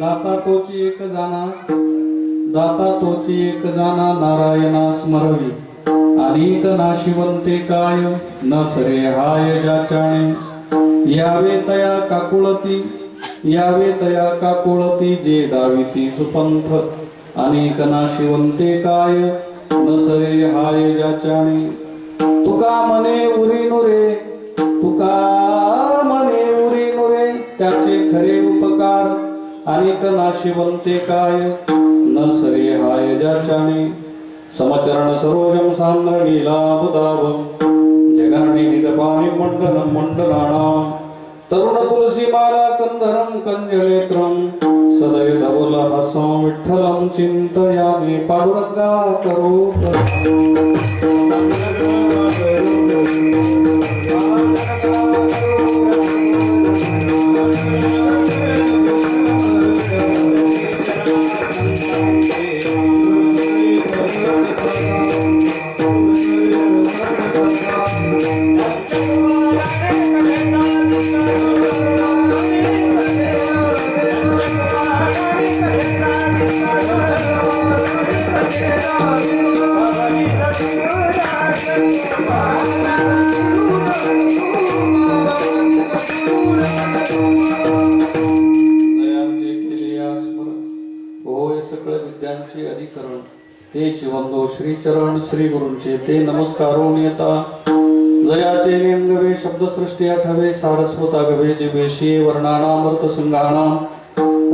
दाता तोची एक जाणा, दाता तोची एक जाणा, नारायणा स्मरवी अनेक नाशिवंते काय, न सरे हाय ज्याच्याने यावे तया काकुळती, यावे तया काकुळती, जे दाविती सुपंथ अनेक नाशिवंते काय, न सरे हाय ज्याच्याने. तुका मने उरी नुरे, तुका मने उरी नुरे, त्याचे खरे उपकार अनेक नाशिवंते काय, न सरे हाय ज्याच्याने. समचरण सरोजम सांद्र नीलाबुदावम, जगननी हितपाणी मंडलम मंडलाणाम, तरुण तुलसी माला कंधरम कंजनेत्रम, सदय धवल हसं विठ्ठलम चिंतयामि. पांडुरंगा करो विद्यांचे अधिकरण ते चिवंदो श्री चरण श्री गुरूंचे ते नमस्कारोन येता. जयाचे नेंगवे शब्दसृष्टी आठवे, सारस्वतागवे जिवेशी वर्णानामर्थ संगाणाम,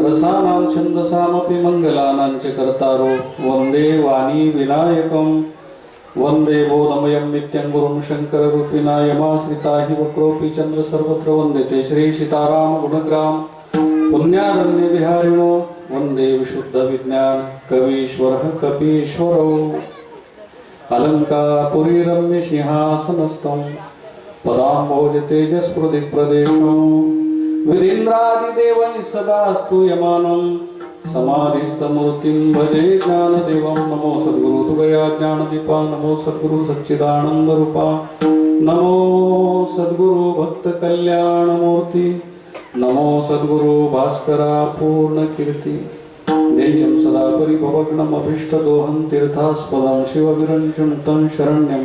रसानां छंदसामपि मंगलानांचे कर्तारो. वंदे वाणी विनायकं, वंदे बोधमयं नित्यं गुरुं शंकर रूपिणायमाश्रिता हि वक्रोपि चंद्र सर्वत्र. वंदे ते श्री सीताराम गुणग्राम पुण्यारण्य विहारिणो. वंदे विशुद्ध विज्ञान कवीश्वर कपीश्वरो. अलंकापुरी रम्य सिंहासनस्थं पदाम्भोज तेजस्फुरित प्रदेशं. विरीन्द्रादिदेवैः सदा स्तूयमानं समाधिस्थमूर्तिं भजे ज्ञानदेवं. नमो सद्गुरु तुभया ज्ञानदीपा, नमो सद्गुरु सच्चिदानंदरूपा, नमो सद्गुरु भक्त कल्याणमूर्ती, नमो सद्गुरु भास्करा पूर्ण कीर्ती. ध्येयं सदा परिभवग्नम् अभीष्टदोहं तीर्थास्पदं शिवविरञ्चितं शरण्यं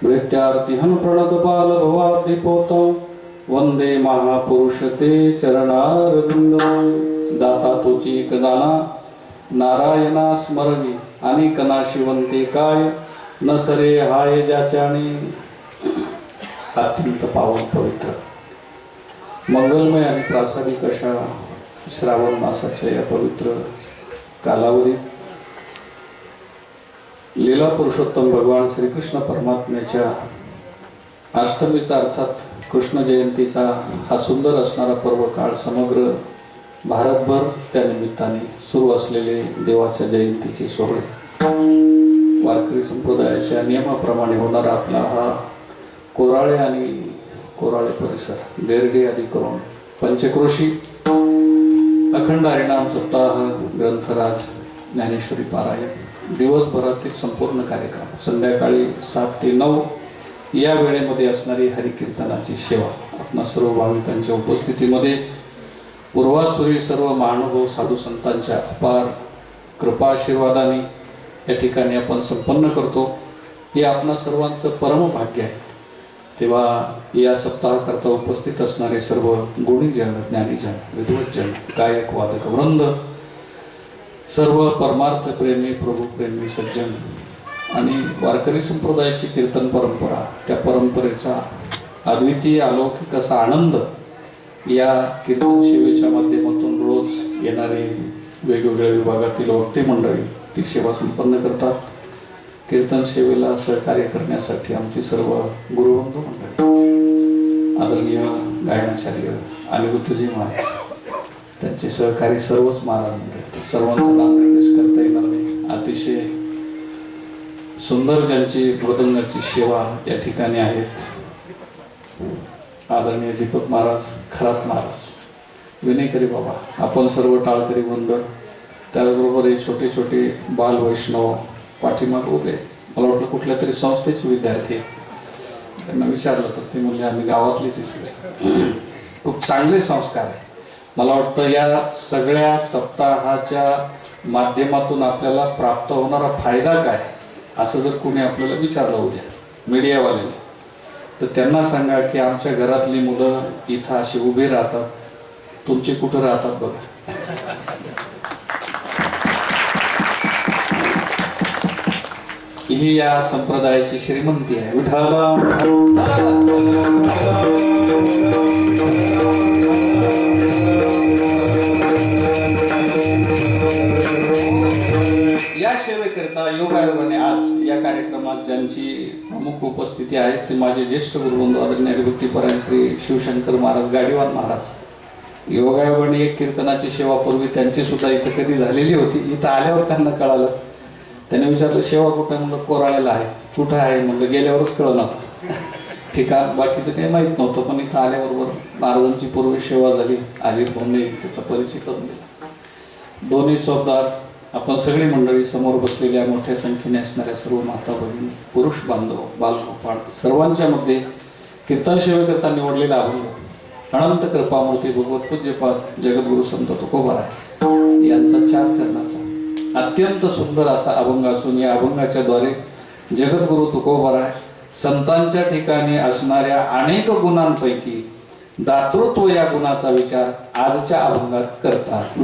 मृत्यार्तिहं प्रणतपाल भवाब्धिपोतं. वंदे महापुरुष ते चरणारविंदं. दाता तोची एक जाणा, नारायणा स्मरणी अनेक नाशिवंते काय, न सरे हाय ज्याच्याने. अत्यंत पावन पवित्र मंगलमय आणि प्रासादिक अशा श्रावण मासाच्या या पवित्र कालावधीत लीला पुरुषोत्तम भगवान श्रीकृष्ण परमात्म्याच्या अष्टमीचा अर्थात कृष्ण जयंतीचा हा सुंदर असणारा पर्व काळ समग्र भारतभर त्या निमित्ताने सुरू असलेले देवाच्या जयंतीचे सोहळे, वारकरी संप्रदायाच्या नियमाप्रमाणे होणारा आपला हा कोराळे आणि कोराळे परिसर, देरडे आदी करून पंचक्रोशी अखंड हरिनाम सप्ताह, ग्रंथराज, ज्ञानेश्वरी पारायण, दिवसभरातील संपूर्ण कार्यक्रम, संध्याकाळी 7 ते 9 या वेळेमध्ये असणारी हरिकीर्तनाची सेवा, आपणा सर्व भाविकांच्या उपस्थितीमध्ये पूर्वासुरी सर्व महानुभाव साधू संतांच्या अपार कृपा आशीर्वादाने या ठिकाणी आपण संपन्न करतो. हे आपणा सर्वांचं परम भाग्य आहे. तेव्हा या सप्ताहाकरता उपस्थित असणारे सर्व गुणीजन, ज्ञानीजन, विद्वज्जन, गायक, वादक वृंद, सर्व परमार्थ प्रेमी, प्रभू प्रेमी सज्जन आणि वारकरी संप्रदायाची कीर्तन परंपरा, त्या परंपरेचा अद्वितीय अलौकिक असा आनंद या कीर्तन सेवेच्या माध्यमातून रोज येणारे वेगवेगळ्या विभागातील वक्ते मंडळी ती सेवा संपन्न करतात. कीर्तन सेवेला सहकार्य करण्यासाठी आमची सर्व गुरुबंधू मंडळी, आदरणीय गायनाचार्य अनिरुद्धजी महाराज, त्यांचे सहकारी सर्वच महाराज मंडळी, सर्वांचं नाम निर्देश करता येणार नाही. अतिशय सुंदर ज्यांची मृदंगाची सेवा या ठिकाणी आहेत, आदरणीय दीपक महाराज, खरात महाराज, विनयकरी बाबा, आपण सर्व टाळकरी वृंद, त्याचबरोबर हे छोटे छोटे बाल वैष्णव पाठीमाग उभे, मला वाटलं कुठल्या तरी संस्थेचे विद्यार्थी, त्यांना विचारलं तर ते म्हणले आम्ही गावातलेच इसले. खूप चांगले संस्कार आहे. मला वाटतं या सगळ्या सप्ताहाच्या माध्यमातून आपल्याला प्राप्त होणारा फायदा काय, असं जर कोणी आपल्याला विचारलं उद्या मीडियावाले, तर त्यांना सांगा की आमच्या घरातली मुलं इथं अशी उभी राहतात, तुमचे कुठं राहतात बघा. ही या संप्रदायाची श्रीमंती आहे. विठ्ठल या सेवेकरिता योगायोगाने आज या कार्यक्रमात ज्यांची प्रमुख उपस्थिती आहे ते माझे ज्येष्ठ गुरुबंधू आदरणीय हरिभक्तीपरायण श्री शिवशंकर महाराज गाडीवान महाराज. योगायोगाने एक कीर्तनाची सेवा पूर्वी त्यांची सुद्धा इथं कधी झालेली होती. इथं आल्यावर त्यांना कळालं, त्याने विचारलं सेवा कुठं, म्हणलं कोराळ्याला आहे. कुठं आहे म्हणलं, गेल्यावरच कळलं ठिकाण बाकीचं काही माहीत नव्हतं, पण इथं आल्याबरोबर महाराजांची पूर्वी सेवा झाली. अजित भाऊने त्याचा परिचय करून दिला. दोन्ही चौकदार, आपण सगळी मंडळी, समोर बसलेल्या मोठ्या संख्येने असणाऱ्या सर्व माता भगिनी, पुरुष बांधव, बालगोपाळ, सर्वांच्या मध्ये कीर्तन सेवेकरता निवडलेला अभंग अनंत कृपामूर्ती भगवत पूज्यपाद जगद्गुरु संत तुकोबाराय यांचा 4 चरणाचा अत्यंत सुंदर असा अभंग असून या अभंगाच्या द्वारे जगद्गुरु तुकोबाराय संतांच्या ठिकाणी असणाऱ्या अनेक गुणांपैकी दातृत्व या गुणाचा विचार आजच्या अभंगात करतात.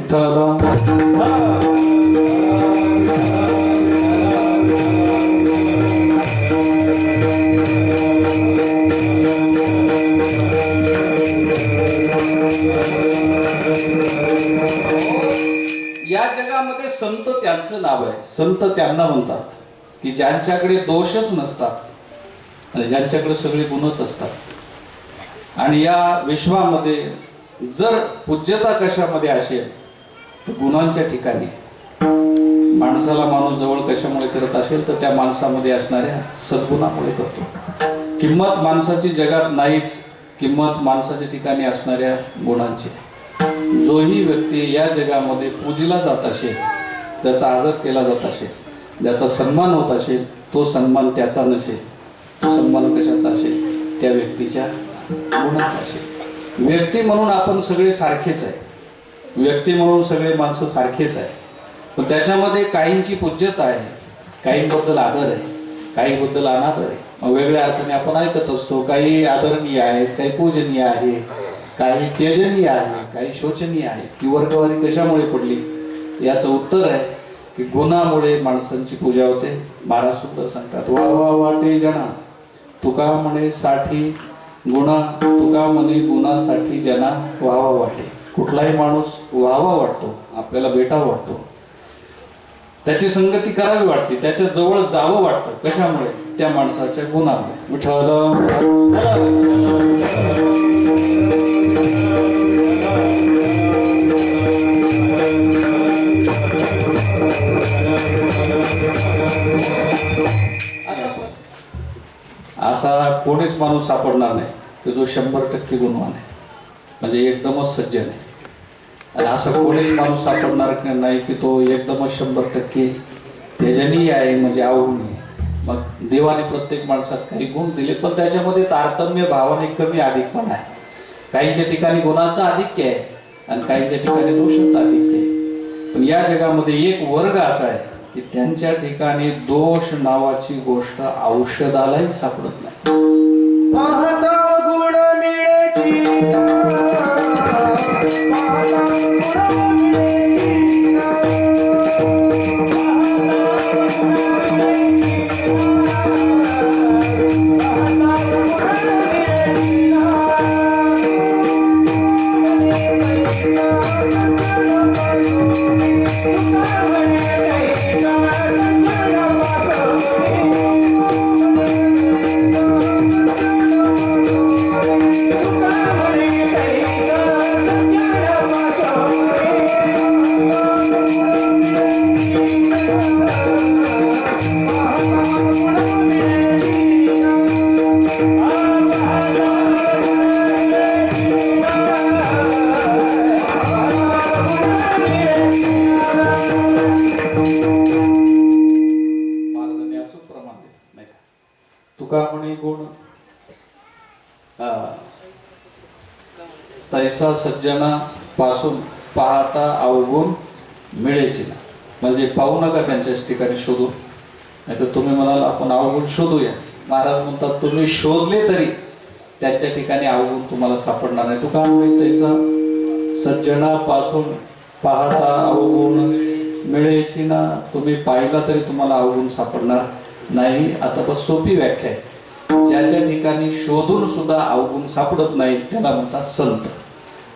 या जगामध्ये संत त्यांचं नाव आहे. संत त्यांना म्हणतात की ज्यांच्याकडे दोषच नसतात आणि ज्यांच्याकडे सगळे गुणच असतात. आणि या विश्वामध्ये जर पूज्यता कशामध्ये असेल तर गुणांच्या ठिकाणी. माणसाला माणूस जवळ कशामुळे करत असेल तर त्या माणसामध्ये असणाऱ्या सद्गुणामुळे करतो. किंमत माणसाची जगात नाहीच, किंमत माणसाच्या ठिकाणी असणाऱ्या गुणांची. जोही व्यक्ती या जगामध्ये पूजला जात असेल, ज्याचा आदर केला जात असेल, ज्याचा सन्मान होत असेल, तो सन्मान त्याचा नसेल. तो सन्मान कशाचा असेल? त्या व्यक्तीच्या गुणाचा असेल. व्यक्ती म्हणून आपण सगळे सारखेच आहे, व्यक्ती म्हणून सगळे माणसं सारखेच आहे, पण त्याच्यामध्ये काहींची पूज्यता आहे, काहींबद्दल आदर आहे, काहींबद्दल अनादर आहे. मग वेगळ्या अर्थाने आपण ऐकत असतो, काही आदरणीय आहेत, काही पूजनीय आहे, काही त्यजनीय आहे, काही शोचनीय आहे. ती वर्गवारी कशामुळे पडली? याचं उत्तर आहे की गुणामुळे माणसांची पूजा होते. महाराज सुंदर सांगतात, वा वा वाटे जना तुका म्हणे साठी गुणा, तुका म्हणे गुणासाठी जना व्हावा वाटे. कुठलाही माणूस व्हावा वाटतो, आपल्याला भेटावा वाटतो, त्याची संगती करावी वाटते, त्याच्या जवळ जावं वाटतं. कशामुळे? त्या माणसाच्या गुणामुळे. विठ्ठल माणूस सापडणार नाही की जो 100% गुणवान आहे, म्हणजे एकदमच सज्जन आहे. आणि असं कोणीच माणूस सापडणार नाही की तो एकदमच 100% त्यजनीय आहे, म्हणजे अवगुणी आहे. मग देवाने प्रत्येक माणसात काही गुण दिले, पण त्याच्यामध्ये तारतम्य भावाने कमी अधिकपणा आहे. काहींच्या ठिकाणी गुणाचं आधिक्य आहे आणि काहींच्या ठिकाणी दोषाचं आधिक्य आहे. पण या जगामध्ये एक वर्ग असा आहे की त्यांच्या ठिकाणी दोष नावाची गोष्ट औषधालाही सापडत नाही. तुकामणी गुण तैसा सज्जना पासून पाहता अवगुण मिळेची ना, म्हणजे पाहू नका त्यांच्याच ठिकाणी शोधू, नाही तर तुम्ही म्हणाल आपण अवगुण शोधूया. महाराज म्हणतात तुम्ही शोधले तरी त्यांच्या ठिकाणी अवगुण तुम्हाला सापडणार नाही. तुकामणी तैसा सज्जना पासून पाहता अवगुण मिळेची ना, तुम्ही पाहिला तरी तुम्हाला अवगुण सापडणार नाही. आता बस सोपी व्याख्या आहे. ज्याच्या ठिकाणी शोधून सुद्धा अवगुण सापडत नाही त्याला म्हणतात संत.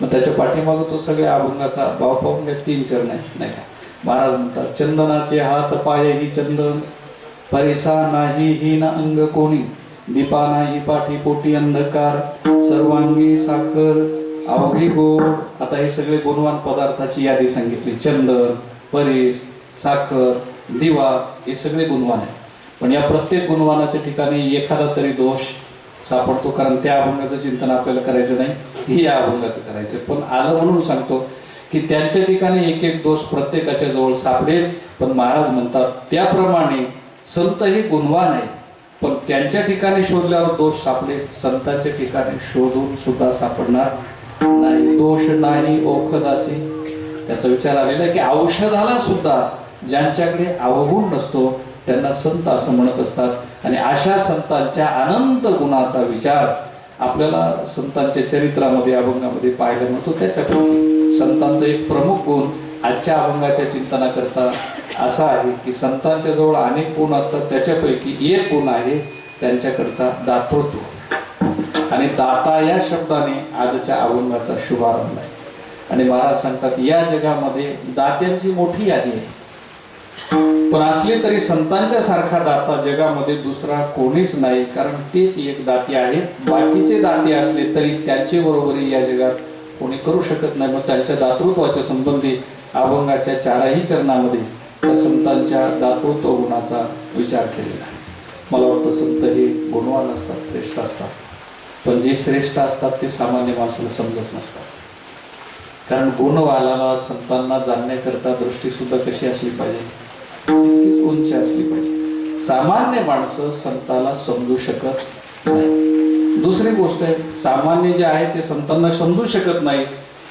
मग त्याच्या पाठीमागं तो सगळ्या अभंगाचा भाव पाहून घ्या. 3 चरण नाही का. महाराज म्हणतात चंदनाचे हात पाय ही चंदन, परिसा नाही ही ना अंग कोणी, दीपा नाही पाठी पोटी अंधकार, सर्वांगी साखर अवघी गोड. आता हे सगळे गुणवान पदार्थाची यादी सांगितली. चंदन, परीस, साखर, दिवा हे सगळे गुणवान आहे. पण या प्रत्येक गुणवानाच्या ठिकाणी एखादा तरी दोष सापडतो, कारण त्या अभंगाचं चिंतन आपल्याला करायचं नाही, ही या अभंगाचं करायचं. पण आलं म्हणून सांगतो की त्यांच्या ठिकाणी एक एक दोष प्रत्येकाच्या जवळ सापडेल. पण महाराज म्हणतात त्याप्रमाणे संत ही गुणवान आहे, पण त्यांच्या ठिकाणी शोधल्यावर दोष सापडेल, संतांच्या ठिकाणी शोधून सुद्धा सापडणार नाही. दोष नाही ओखदासी, त्याचा विचार आलेला आहे की औषधाला सुद्धा ज्यांच्याकडे अवगुण नसतो त्यांना संत असं म्हणत असतात. आणि अशा संतांच्या अनंत गुणाचा विचार आपल्याला संतांच्या चरित्रामध्ये अभंगामध्ये पाहायला मिळतो. त्याच्यापैकी संतांचा एक प्रमुख गुण आजच्या अभंगाच्या चिंतनाकरता असा आहे की संतांच्या जवळ अनेक गुण असतात, त्याच्यापैकी एक गुण आहे त्यांच्याकडचा दातृत्व. आणि दाता या शब्दाने आजच्या अभंगाचा शुभारंभ आहे. आणि महाराज सांगतात या जगामध्ये दात्यांची मोठी यादी आहे, पण असले तरी संतांच्या सारखा दाता जगामध्ये दुसरा कोणीच नाही, कारण तेच एक दाते आहेत. बाकीचे दाते असले तरी त्यांचे बरोबरी या जगात कोणी करू शकत नाही. मग त्यांच्या दातृत्वाच्या संबंधी अभंगाच्या 4ही चरणामध्ये त्या संतांच्या दातृत्व गुणाचा विचार केलेला आहे. मला वाटतं संत हे गुणवान असतात, श्रेष्ठ असतात, पण जे श्रेष्ठ असतात ते सामान्य माणसाला समजत नसतात. कारण गुणवानाला संतांना जाणण्याकरता दृष्टी सुद्धा कशी असली पाहिजे, तितकीच उंच असली पाहिजे. सामान्य माणसं संताला समजू शकत नाही. दुसरी गोष्ट आहे, सामान्य जे आहे ते संतांना समजू शकत नाही,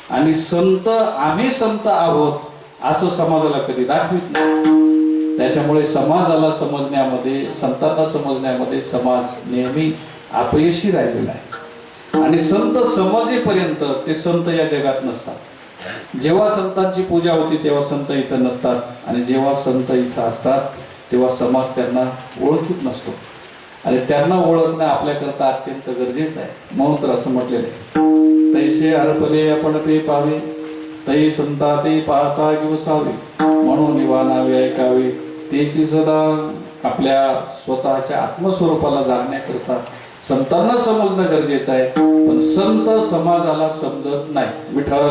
आणि संत आम्ही संत आहोत असं समाजाला कधी दाखवित नाही. त्याच्यामुळे समाजाला समजण्यामध्ये, संतांना समजण्यामध्ये समाज नेहमी अपयशी राहिलेला आहे. आणि संत समजेपर्यंत ते संत या जगात नसतात. जेव्हा संतांची पूजा होती तेव्हा संत इथं नसतात, आणि जेव्हा संत इथं असतात तेव्हा समाज त्यांना ओळखीत नसतो. आणि त्यांना ओळखणं आपल्याकरता अत्यंत गरजेचं आहे. म्हणून तर असं म्हटलेलं आहे, तैसे अर्पले आपण ते पावे, तै संता ते पाहता दिवसावे, म्हणून निवानावे ऐकावे. तेची सदा आपल्या स्वतःच्या आत्मस्वरूपाला जाणण्याकरता संतांना समजणं गरजेचं आहे, पण संत समाजाला समजत नाही. विठ्ठल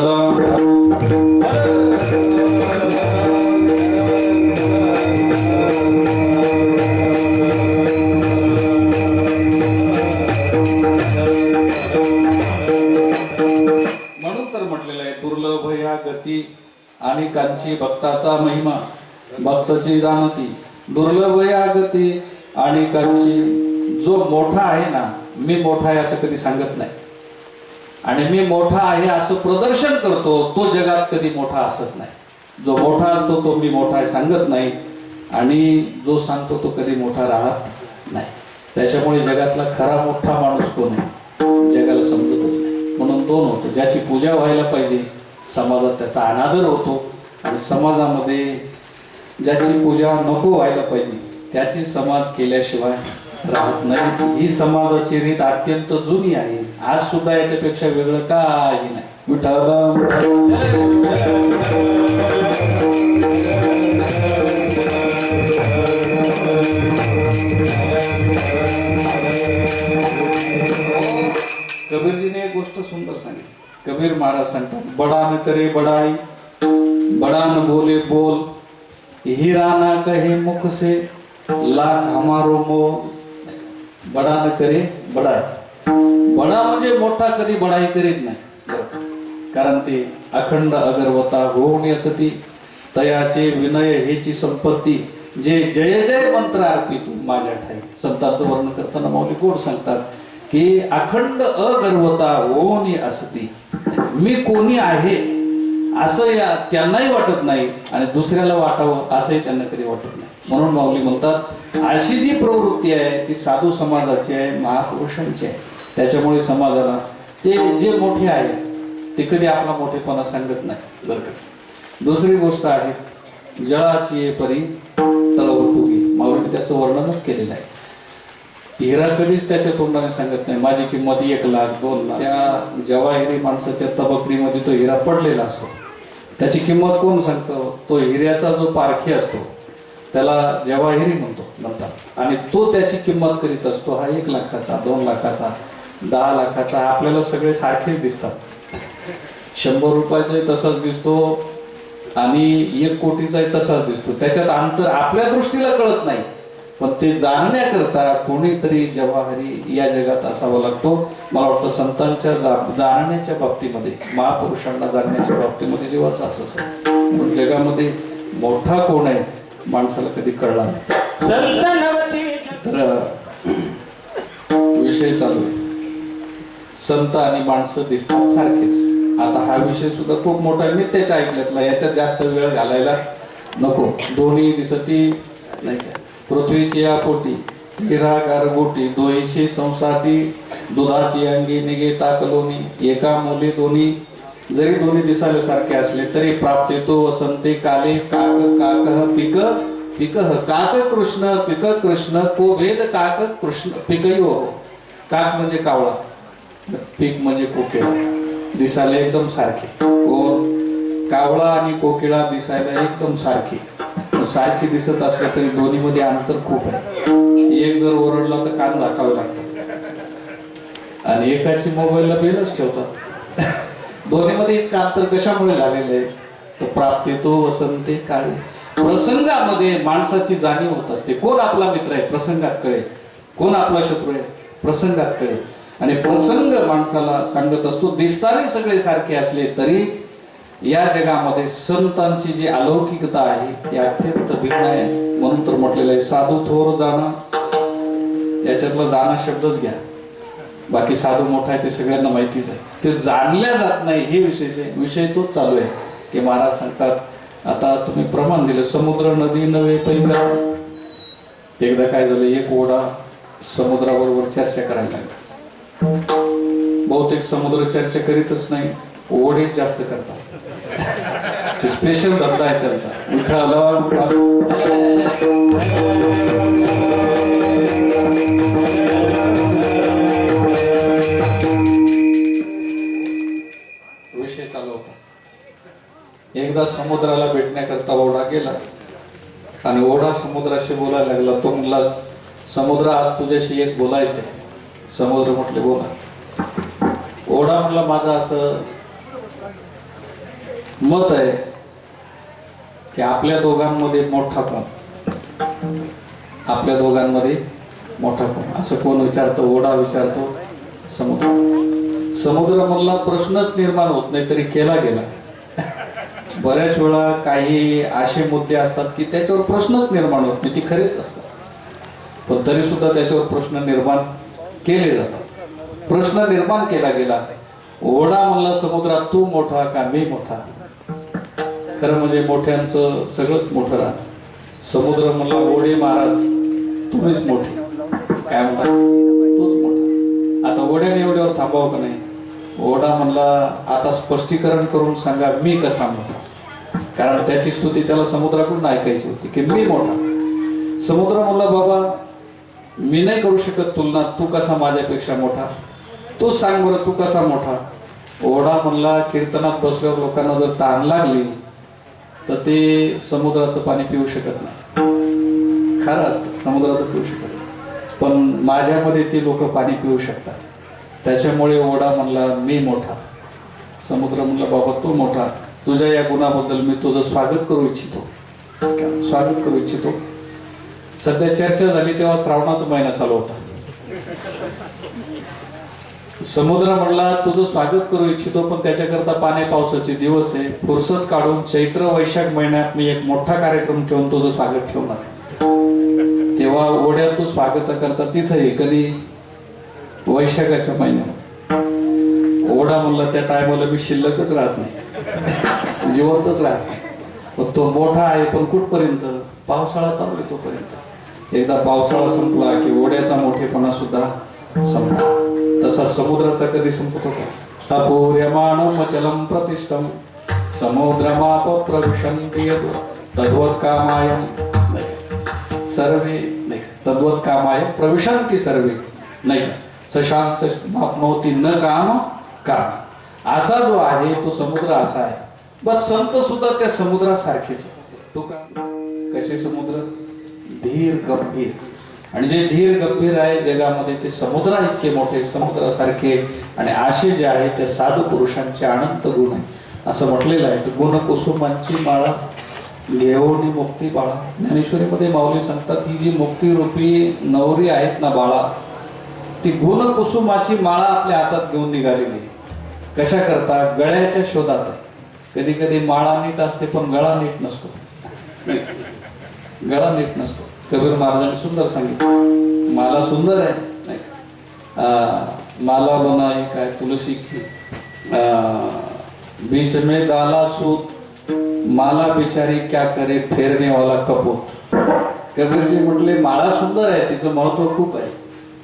अनेकांची भक्ताचा महिमा भक्ताची जाणती दुर्लभ यागती अनेकांची. जो मोठा आहे ना, मी मोठा आहे असं कधी सांगत नाही आणि मी मोठा आहे असं प्रदर्शन करतो, तो जगात कधी मोठा असत नाही. जो मोठा असतो तो मी मोठा आहे सांगत नाही आणि जो सांगतो तो कधी मोठा राहत नाही. त्याच्यामुळे जगातला खरा मोठा माणूस कोण आहे जगाला समजतच नाही. म्हणून दोन होतो, ज्याची पूजा व्हायला पाहिजे समाजात त्याचा अनादर होतो आणि समाजामध्ये ज्याची पूजा नको व्हायला पाहिजे त्याची समाज केल्याशिवाय राहत नाही. ही समाजाची रीत अत्यंत जुनी आहे. आज सुद्धा याच्यापेक्षा वेगळं काही नाही. कबीरजीने एक गोष्ट सुंदर सांगितली. कबीर महाराज सांगतात, बडा न करे बडाई, बडा न बोले बोल, हीरा ना कहे मुख से, लाख हमारो मोल. बडा न करे बडाई. बडा म्हणजे मोठा कधी बडाई करीत नाही, कारण ते अखंड अगरवता होऊन असती तयाचे विनय हेची संपत्ती, जे जय जय मंत्र अर्पितो माझ्या ठाई. संतांचं वर्णन करताना माऊली गोड सांगतात की अखंड अगर्वता होऊन असती, मी कोणी आहे असं या त्यांनाही वाटत नाही आणि दुसऱ्याला वाटावं असंही त्यांना कधी वाटत नाही. म्हणून माऊली म्हणतात अशी जी प्रवृत्ती आहे ती साधू समाजाची आहे, महापुरुषांची आहे. त्याच्यामुळे समाजाला ते जे मोठे आहे ते कधी आपला मोठेपणा सांगत नाही बरं का. दुसरी गोष्ट आहे जळाची परी तळवटुगी. माऊलीने त्याचं वर्णनच केलेलं आहे. हिरा कधीच त्याच्या तोंडाने सांगत नाही माझी किंमत 1 लाख 2 लाख. त्या जवाहिरी माणसाच्या तबकरीमध्ये तो हिरा पडलेला असतो, त्याची किंमत कोण सांगतो? तो हिऱ्याचा जो पारखी असतो त्याला जवाहिरी म्हणतात आणि तो त्याची किंमत करीत असतो. हा 1 लाखाचा 2 लाखाचा 10 लाखाचा. आपल्याला सगळे सारखेच दिसतात. 100 रुपयाचाही तसाच दिसतो आणि 1 कोटीचाही तसाच दिसतो. त्याच्यात अंतर आपल्या दृष्टीला कळत नाही, पण ते जाणण्याकरता कोणीतरी जवाहरी या जगात असावा लागतो. मला वाटतं संतांच्या जाणण्याच्या बाबतीमध्ये, महापुरुषांना जाणण्याच्या बाबतीमध्ये जेव्हाच असं जगामध्ये मोठा कोण आहे माणसाला कधी कळला नाही. तर विषय चालू आहे, संत आणि माणसं दिसतात सारखेच. आता हा विषय सुद्धा खूप मोठा आहे, मी त्याच्या ऐकल्यातला, याच्यात जास्त वेळ घालायला नको. दोन्ही दिसती नाही का, पृथ्वीची या पोटी हिरा गारगोटी, दोहीशी संसाती दुधाची अंगी निगे ताकलोनी, एका मुली दोन्ही. जरी दोन्ही दिसायला सारखे असले तरी प्राप्ते तो वसंते काले, काक काक पिक पिक काक कृष्ण पिक कृष्ण को भेद काक कृष्ण पिकयो. काक म्हणजे कावळा, पीक म्हणजे कोकिळा. दिसायला एकदम सारखे. कावळा आणि कोकिळा दिसायला एकदम सारखे. सारखी दिसत असले तरी दोन्ही मध्ये अंतर खूप आहे. एक जर ओरडला तर कान दाखावे लागतात आणि एकाची मोबाईलला बेलच ठेवतात. दोन्ही मध्ये इतकं अंतर कशामुळे झालेलं आहे? तर प्राप्ती तो वसंते काळे. प्रसंगामध्ये माणसाची जाणीव होत असते. कोण आपला मित्र आहे प्रसंगात कळेल, कोण आपला शत्रू आहे प्रसंगात कळेल. आणि प्रसंग माणसाला सांगत असतो. दिसताना सगळे सारखे असले तरी या जगामध्ये संतांची जी अलौकिकता आहे ती अत्यंत भिन्न आहे. म्हणून तर म्हटलेलं आहे साधू थोर जाणा. याच्यातला जाणा शब्दच घ्या, बाकी साधू मोठा आहे ते सगळ्यांना माहितीच आहे. ते जाणल्या जात नाही हे विषय तोच चालू आहे की महाराज सांगतात आता तुम्ही प्रमाण दिलं समुद्र नदी नवे पैंगा. एकदा काय झालं, एक ओढा समुद्राबरोबर चर्चा करायला लागला. बहुतेक समुद्र चर्चा करीतच नाही, ओढेच जास्त करतात. स्पेशल धंदा आहे त्यांचा. विषय चालू होता. एकदा समुद्राला भेटण्याकरता ओढा गेला आणि ओढा समुद्राशी बोलायला लागला. तो म्हणला समुद्र आज तुझ्याशी एक बोलायचंय. समुद्र म्हटले बोला. ओढा म्हटला माझं असं मत आहे की आपल्या दोघांमध्ये मोठा कोण, आपल्या दोघांमध्ये मोठा कोण असं कोण विचारतो? ओढा विचारतो समुद्र. समुद्र म्हणला प्रश्नच निर्माण होत नाही तरी केला गेला. बऱ्याच वेळा काही असे मुद्दे असतात की त्याच्यावर प्रश्नच निर्माण होत नाही, ती खरेच असतात, पण तरी सुद्धा त्याच्यावर प्रश्न निर्माण केले जातात. प्रश्न निर्माण केला गेला, ओढा म्हणला समुद्रात तू मोठा का मी मोठा. खरं म्हणजे मोठ्यांचं सगळंच मोठं राहत. समुद्र म्हणला ओढे महाराज तुम्हीच मोठे, काय म्हणतात तूच मोठा. आता ओढ्याने एवढ्यावर थांबावं का नाही. ओढा म्हणला आता स्पष्टीकरण करून सांगा मी कसा मोठा, कारण त्याची स्तुती त्याला समुद्राकडून ऐकायची होती की मी मोठा. समुद्र म्हणला बाबा मी नाही करू शकत तुलना, तू कसा माझ्यापेक्षा मोठा, तू सांग बरं तू कसा मोठा. ओढा म्हणला कीर्तनात बसल्यावर लोकांना जर ताण लागली तर ते समुद्राचं पाणी पिऊ शकत नाही. खरं असतं समुद्राचं पिऊ शकत नाही, पण माझ्यामध्ये ते लोक पाणी पिऊ शकतात. त्याच्यामुळे ओढा म्हणला मी मोठा. समुद्र म्हणला बाबा तू मोठा, तुझ्या या गुणाबद्दल मी तुझं स्वागत करू इच्छितो, स्वागत करू इच्छितो. सध्या चर्चा झाली तेव्हा श्रावणाचा महिना चालू होता. समुद्र म्हणला तुझं स्वागत करू इच्छितो, पण त्याच्याकरता पाण्या पावसाचे दिवस आहे, फुरसत काढून चैत्र वैशाख महिन्यात मी एक मोठा कार्यक्रम ठेवून तुझं स्वागत ठेवणार आहे. तेव्हा ओढ्यात तू स्वागत करता तिथं कधी वैशाखाच्या महिन्यात. ओढा म्हणला त्या टायमाला मी शिल्लकच राहत नाही, जिवंतच राहत. पण तो मोठा आहे, पण कुठपर्यंत, पावसाळा चालू आहे तोपर्यंत. एकदा पावसाळा संपला की ओढ्याचा मोठेपणा सुद्धा संपला. तसा समुद्राचा कधी संपतो का. अपूर्यमाणम अचलम प्रतिष्ठम समुद्रमाप प्रविशन्ति तद्वत् कामायम सर्वे नाही, तद्वत् कामाय प्रविशन्ति सर्वे नाही, सशांत मापनोती न काम काम. असा जो आहे तो समुद्र असा आहे. बस संत सुद्धा त्या समुद्रासारखेच. तो का कसे समुद्र धीर गंभीर, आणि जे धीर गंभीर आहे जगामध्ये ते समुद्रा इतके मोठे, समुद्रासारखे. आणि असे जे आहे ते साधू पुरुषांचे अनंत गुण आहे. असं म्हटलेलं आहे गुण कुसुमांची माळा घेऊन मुक्ती बाळा. ज्ञानेश्वरीमध्ये माऊली सांगतात ही जी मुक्ती रूपी नवरी आहेत ना बाळा, ती गुण कुसुमाची माळा आपल्या हातात घेऊन निघालेली. कशा करता, गळ्याच्या शोधात. कधी कधी माळा नीट असते पण गळा नीट नसतो, गळा नीट नसतो. कबीर महाराजांनी सुंदर सांगितलं, माला सुंदर आहे, माला बनाई काय तुलसी की बीच में डाला सूत, माला बिचारी क्या करे फेरने वाला कपोत. कबीरजी म्हटले माळा सुंदर आहे, तिचं महत्व खूप आहे,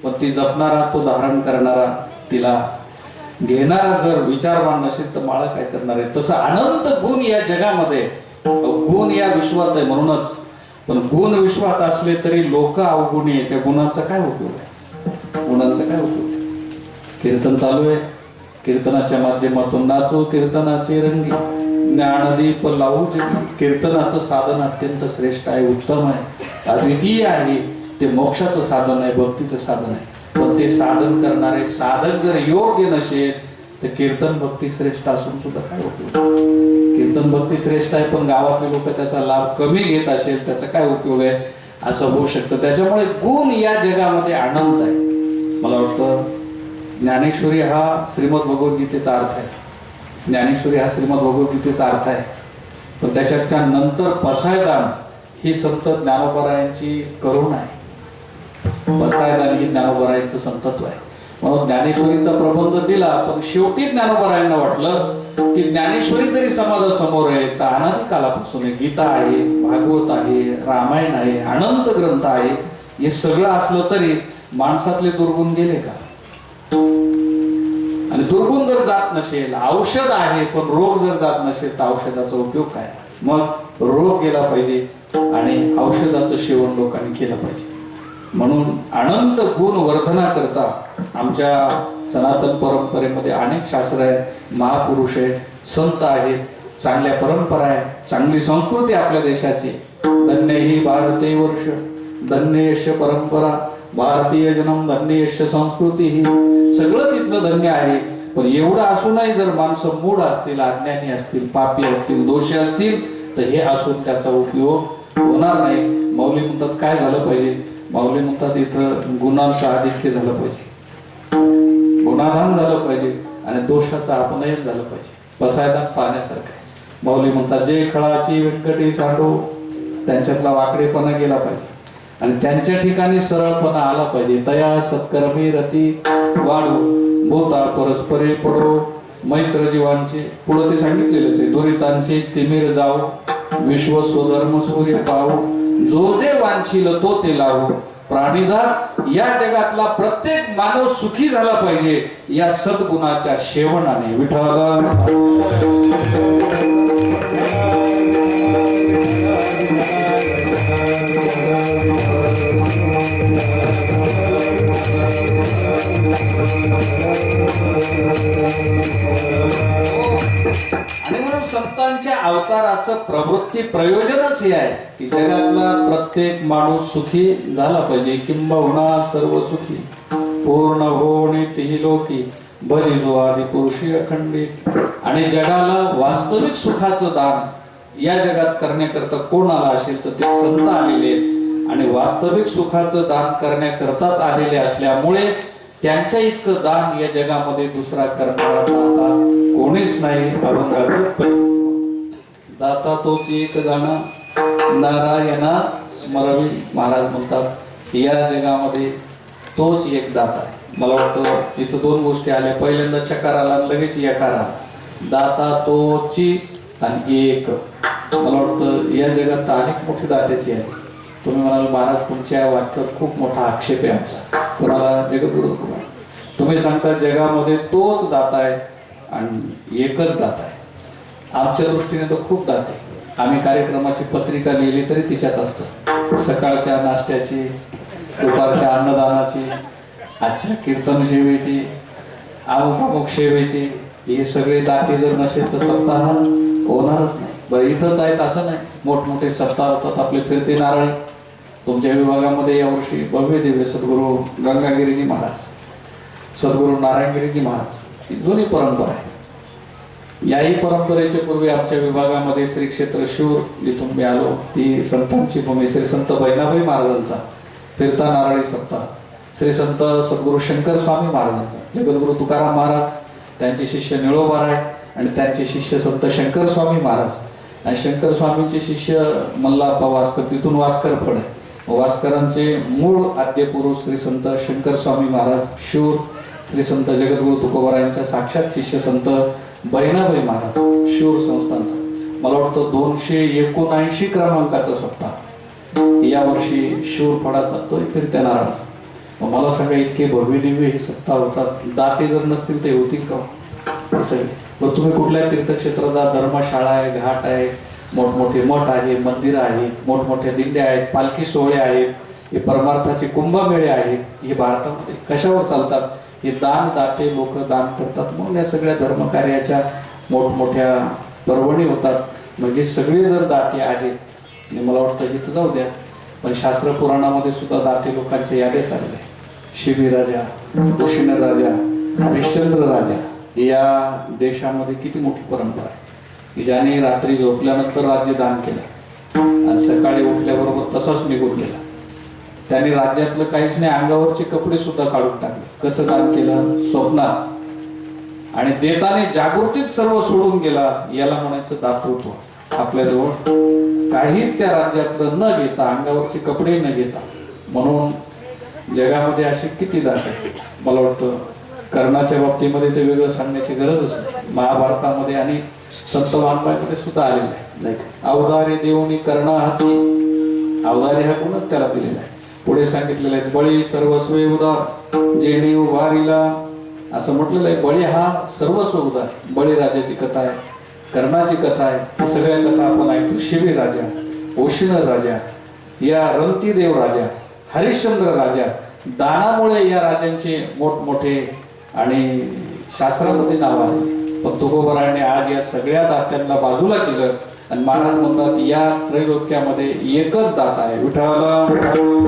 पण ती जपणारा, तो धारण करणारा, तिला घेणारा जर विचारवान नसेल तर माळा काय करणार आहे. तसं अनंत गुण या जगामध्ये, गुण या विश्वात आहे म्हणूनच. पण गुण विश्वात असले तरी लोक अवगुणी आहे, त्या गुणांचा काय उपयोग आहे, गुणांचा काय उपयोग. कीर्तन चालू आहे, कीर्तनाच्या माध्यमातून नाचू कीर्तनाचे रंगी, ज्ञानदीप लावू जगी. कीर्तनाचं साधन अत्यंत श्रेष्ठ आहे, उत्तम आहे, अद्वितीय आहे. ते मोक्षाचं साधन आहे, भक्तीचं साधन आहे. पण ते साधन करणारे साधक जर योग्य नसेल तर कीर्तन भक्ती श्रेष्ठ असून सुद्धा काय उपयोग. कीर्तन भक्ती श्रेष्ठ आहे पण गावातले लोक त्याचा लाभ कमी घेत असेल, त्याचा काय उपयोग आहे, असं होऊ शकतं. त्याच्यामुळे गुण या जगामध्ये अनंत आहे. मला वाटतं ज्ञानेश्वरी हा श्रीमद भगवद्गीतेचा अर्थ आहे. ज्ञानेश्वरी हा श्रीमद भगवद्गीतेचा अर्थ आहे. पण त्याच्यात नंतर पसायदान ही संत ज्ञानोबरायांची करुणा आहे. पसायदान ही ज्ञानोबरायांचं संतत्व आहे. म्हणून ज्ञानेश्वरीचा प्रबंध दिला, पण शेवटी ज्ञानोबरायांना वाटलं की ज्ञानेश्वरी तरी समाजासमोर आहे, तर अनादी कालापासून आहे. गीता आहे, भागवत आहे, रामायण आहे, अनंत ग्रंथ आहे. हे सगळं असलं तरी माणसातले दुर्गुण गेले का. आणि दुर्गुण जर जात नसेल, औषध आहे पण रोग जर जात नसेल तर औषधाचा उपयोग काय. मग रोग गेला पाहिजे आणि औषधाचं सेवन लोकांनी केलं पाहिजे. म्हणून अनंत गुण वर्धना करता आमच्या सनातन परंपरेमध्ये अनेक शास्त्र आहेत, महापुरुष आहेत, संत आहेत, चांगल्या परंपरा आहे, चांगली संस्कृती आपल्या देशाची. धन्य ही भारतीय वर्ष, धन्य यश परंपरा, भारतीय जन्म, धन्य यश संस्कृती. ही सगळं तिथलं धन्य आहे. पण एवढं असूनही जर माणसं मूढ असतील, अज्ञानी असतील, पापी असतील, दोषी असतील तर हे असून त्याचा उपयोग होणार नाही. माऊली म्हणतात काय झालं पाहिजे, माऊली म्हणतात इथं गुणांचं आधिक्य झालं पाहिजे, गुणाधान झालं पाहिजे आणि दोषाचं अपनयन झालं पाहिजे. पसायदान पाहण्यासारखं आहे. माऊली म्हणतात जे खळाची व्यंकटी सांडू, त्यांच्यातला वाकडेपणा गेला पाहिजे आणि त्यांच्या ठिकाणी सरळपणा आला पाहिजे. तया सत्कर्मी रती वाढो, बोता परस्परे पडो, मैत्र जीवांचे पुढे ते सांगितलेलेच आहे. दुरितांचे तिमिर जाओ, विश्व स्वधर्म सूर्य पाहू, जो जे वांछील तो ते लावो. प्राणीजात या जगातला प्रत्येक मानव सुखी झाला पाहिजे या सद्गुणाच्या सेवनाने. विठ्ठल आणि म्हणून संतांच्या अवताराचं प्रवृत्ती प्रयोजनच हे आहे की जगातला प्रत्येक माणूस सुखी झाला पाहिजे. किंबहुना सर्व सुखी पूर्ण होणे तिही लोकी, भजिजो आदि पुरुषी अखंडित. आणि जगाला वास्तविक सुखाचं दान या जगात करण्याकरता कोण आला असेल तर ते संत आलेले आहेत आणि वास्तविक सुखाचं दान करण्याकरताच आलेले असल्यामुळे त्यांच्या इतकं दान या जगामध्ये दुसरा करणारा दाता कोणीच नाही. अभंगाचं दाता तोच एक जाणा, नारायणा स्मरवी. महाराज म्हणतात या जगामध्ये तोच एक दाता आहे. मला वाटतं इथं दोन गोष्टी आल्या. पहिल्यांदा चकार आला आणि लगेच यकार आला. दाता तोची आणि एक. मला वाटतं या जगात अनेक मोठी दात्याची आहे. तुम्ही म्हणाल महाराज तुमच्या वाक्यात खूप मोठा आक्षेप आहे आमचा. कोणाला? जगद्गुरु. तुम्ही सांगता जगामध्ये तोच दाता आहे आणि एकच दाता आहे. आमच्या दृष्टीने तर खूप दाते. आम्ही कार्यक्रमाची पत्रिका लिहिली तरी तिच्यात असतं. सकाळच्या नाश्त्याची, दुपारच्या अन्नदानाची, आजच्या कीर्तन सेवेची, अमुक सेवेची, हे सगळे दाते जर नसेल तर सप्ताह होणारच नाही. बरं इथंच आहेत असं नाही. मोठमोठे सप्ताह होतात आपले फिरते नारळी. तुमच्या विभागामध्ये यावर्षी भव्य दिव्य सद्गुरू गंगागिरीजी महाराज, सद्गुरू नारायणगिरीजी महाराज, ही जुनी परंपरा आहे. याही परंपरेच्या पूर्वी आमच्या विभागामध्ये श्री क्षेत्र शूर जिथून मी आलो ती संतांची भूमी श्री संत बहिणाबाई महाराजांचा फिरता नारळी सप्ताह, श्री संत सद्गुरू शंकर स्वामी महाराजांचा, जगद्गुरु तुकाराम महाराज, त्यांचे शिष्य निळोबाराय आणि त्यांचे शिष्य संत शंकर स्वामी महाराज आणि शंकर स्वामींचे शिष्य मल्लाप्पा वास्कर, तिथून वास्कर फड. वास्करांचे मूळ आद्य पुरुष श्री संत शंकर स्वामी महाराज शूर, श्री संत जगद्गुरु तुकोबारायांच्या साक्षात शिष्य संत बहिणाबाई महाराज शूर संस्थांचा. मला वाटतं 279 क्रमांकाचा सप्ताह यावर्षी शूर फडाचा तो फिरत्या नारळाचा. मला सांगा इतके भव्य दिव्य हे सप्ताह होतात. दाते जर नसतील ते होतील का? सगळे तुम्ही कुठल्या तीर्थक्षेत्राचा धर्मशाळा आहे, घाट आहे, मोठमोठे मठ आहे, मंदिर आहेत, मोठमोठ्या दिंड्या आहेत, पालखी सोहळे आहेत, हे परमार्थाचे कुंभमेळे आहेत, हे भारतामध्ये कशावर चालतात? हे दान दाते लोक दान करतात म्हणून या सगळ्या धर्मकार्याच्या मोठमोठ्या पर्वणी होतात. म्हणजे सगळे जर दाते आहेत आणि मला वाटतं तिथं जाऊ द्या, पण शास्त्र पुराणामध्ये सुद्धा दाते लोकांच्या याद्या चालल्या. शिबी राजा, उशिन राजा, हरिश्चंद्र राजा, या देशामध्ये किती मोठी परंपरा आहे की ज्याने रात्री झोपल्यानंतर राज्य दान केलं आणि सकाळी उठल्याबरोबर तसाच निघून गेला. त्याने राज्यातलं काहीच नाही, अंगावरचे कपडे सुद्धा काढून टाकले. कसं दान केलं? स्वप्नात. आणि देताने जागृतीत सर्व सोडून गेला. याला म्हणायचं दातृत्व. आपल्याजवळ काहीच त्या राज्यातलं न घेता, अंगावरचे कपडे न घेता. म्हणून जगामध्ये असे किती दात आहेत. मला वाटतं कर्णाच्या बाबतीमध्ये ते वेगळं सांगण्याची गरजच नाही. महाभारतामध्ये आणि सप्तवाङ्मयामध्ये सुद्धा आलेलं आहे. अवधारे देऊनी कर्णा हाती, अवधारे हा गुणच त्याला दिलेला आहे. पुढे सांगितलेलं आहे बळी सर्वस्वे उदार जेणे उभारिला, असं म्हटलेलं आहे. बळी हा सर्वस्व उदार. बळीराजाची कथा आहे, कर्णाची कथा आहे, सगळ्या कथा आपण ऐकतो. शिबी राजा, उशिन राजा, या रंतीदेव राजा, हरिश्चंद्र राजा, दानामुळे या राजांचे मोठमोठे आणि शास्त्रामध्ये नाव आहे. पण तुकोबारायाने आज या सगळ्या दात्यांना बाजूला केलं आणि महाराज म्हणतात या त्रैलोक्यामध्ये एकच दाता आहे. विठ्ठल